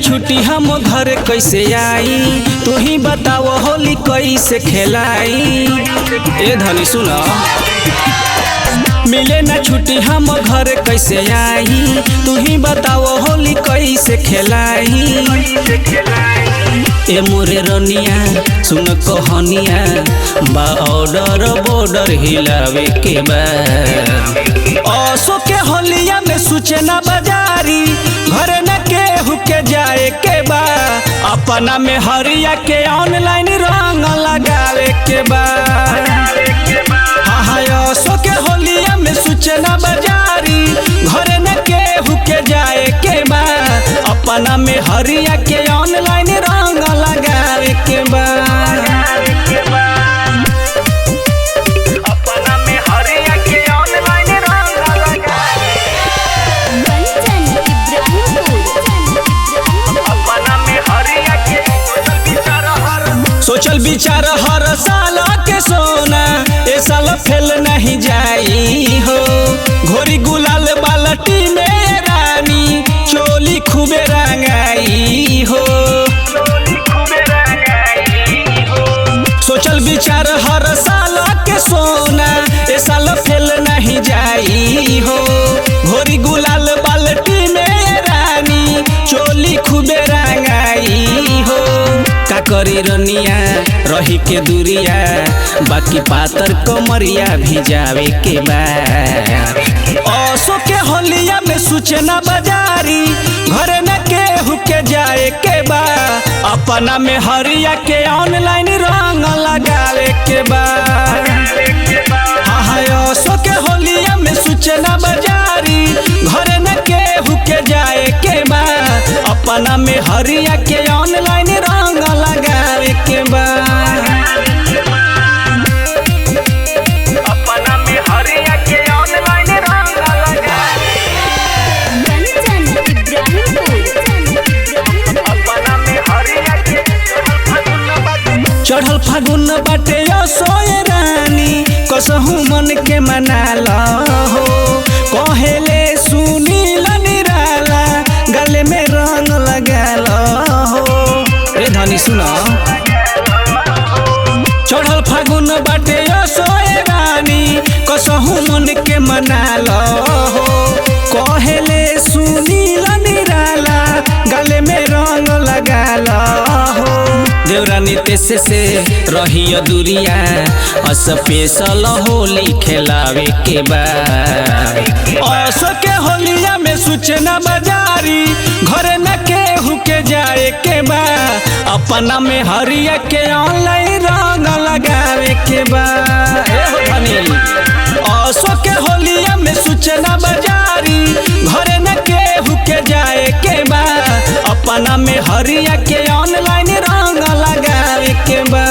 छुट्टी हम घर कैसे आई, तू ही बताओ होली कैसे खेलाई। ए धनी सुना, मिले ना छुट्टी हम घर कैसे आई, तू ही बताओ होली कैसे खेलाई। ए मोरे रनिया सुन कहनिया बा ऑर्डर बॉर्डर हिलावे के बा। असो के होलिया में सूचना बाजारी, घर न केहू के जाए के बा। अपना में हरिया के ऑनलाइन रंग लगावे के बा। असो के होलिया में सूचना बाजारी, घर न केहू के जाए के बा। अपना में हरिया के ऑनलाइन रंग लगावे के बा। सोचल विचार हर साल के सोना, ए साल फेल नहीं जाई हो। घोरी गुलाल बाल्टी में रानी, चोली खूबे रंगाई हो। सोचल विचार हर साल के सोना, ए साल फेल नहीं जाई हो। घोरी गुलाल बाल्टी में रानी, चोली खूबे रंगाई हो। का करी रनिया रही के दूरिया, बाकी पातर कमरिया भी जावे के बा। असो के होलिया में सूचना बाजारी, घर न केहू के जाए के बा। अपना में हरिया के ऑनलाइन रंग लगावे के बा। असो के होलिया में सूचना बाजारी, घर न केहू के जाए के बा। अपना में हरिया के ऑनलाइन रंग लगावे के बा। चढ़ल फागुन बाटे सोए रानी, कसहू मन के मनाला हो। कहेले सुनील निराला, गले में रंग लगाला हो। ए धनी सुना, चढ़ल फागुन बाटे सोए रानी, कसहू मन के मनाला हो। कहेले सुनील निराला, गले में रंग लगाला हो। देवरानी तेसे से रही दूरिया, स्पेशल होली खेलावे के बा। असो के होलिया में सूचना बाजारी, घर न केहू के जाए के बा। अपना में हरिया के ऑनलाइन रंग लगावे के बा। असो के होलिया में सूचना बाजारी, घर न केहू के जाए के बा। अपना में हरिया के ऑनलाइन रंग लगावे के बा।